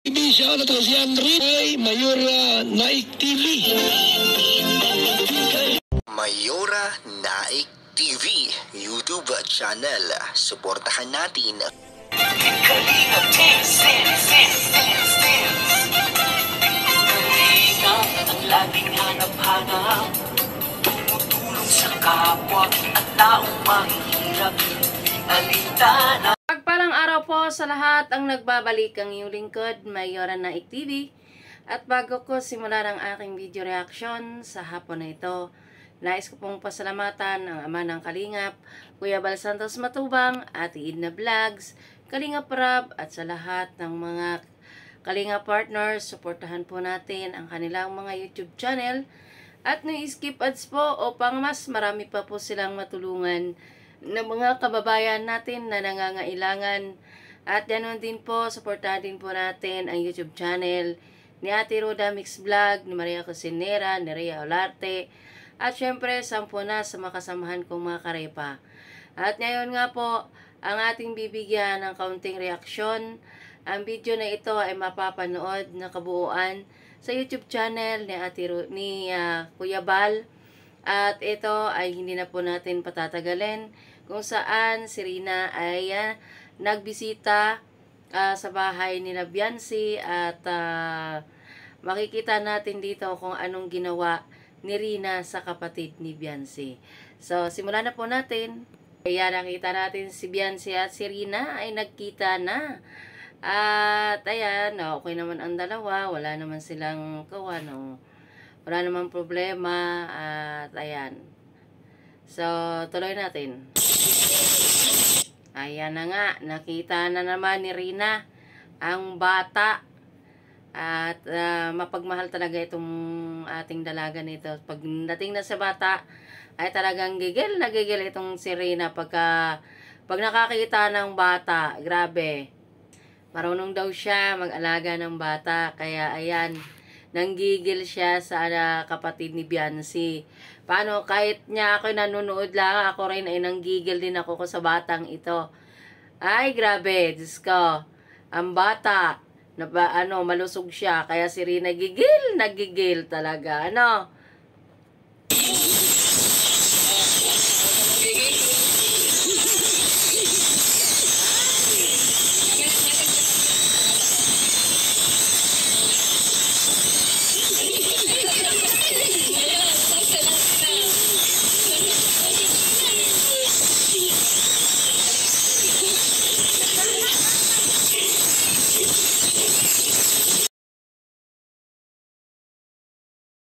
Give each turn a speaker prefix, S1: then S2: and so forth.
S1: Siya na to si Henry ay Mayora Naik TV.
S2: Mayora Naik TV YouTube channel. Suportahan natin.
S3: Kalingap ang laging hanap-hanap, tumutulong sa kapwa at taong mahihirap. Alintana.
S4: Pagpalang araw po sa lahat ang nagbabalik ang iyong lingkod, Mayora Naik TV. At bago ko simulan ang aking video reaction sa hapon na ito, nais ko pong pasalamatan ang ama ng Kalingap, Kuya Bal Santos Matubang, Ate Edna Vlogs, Kalingap Rab, at sa lahat ng mga Kalingap partners. Suportahan po natin ang kanilang mga YouTube channel at no-skip ads po upang mas marami pa po silang matulungan ng mga kababayan natin na nangangailangan. At ganoon din po, suportahan din po natin ang YouTube channel ni Ate Roda Mix Vlog, ni Maria Cosinera, ni Rhea Olarte, at syempre sampu na sa makasamahan kong mga karepa. At ngayon nga po, ang ating bibigyan ng kaunting reaksyon. Ang video na ito ay mapapanood na kabuuan sa YouTube channel ni Kuya Bal. At ito ay hindi na po natin patatagalin, kung saan si Rina ay nagbisita sa bahay ni Biancy at makikita natin dito kung anong ginawa ni Rina sa kapatid ni Biancy. So, simulan na po natin. Kaya nakita natin si Biancy at si Rina ay nagkita na. At ayan, okay naman ang dalawa, wala naman silang kawan, wala namang problema. At ayan, so tuloy natin. Ayan na nga, nakita na naman ni Rina ang bata. At mapagmahal talaga itong ating dalaga nito. Pag dating na sa bata ay talagang gigil na gigil itong si Rina pag nakakita ng bata. Grabe, marunong daw siya mag-alaga ng bata. Kaya ayan, nanggigil siya sa kapatid ni Biancy. Paano, kahit niya ako nanonood lang, ako rin ay nanggigil din ako sa batang ito. Ay, grabe, Diyos ko. Ang bata, malusog siya. Kaya si Rina nagigil talaga.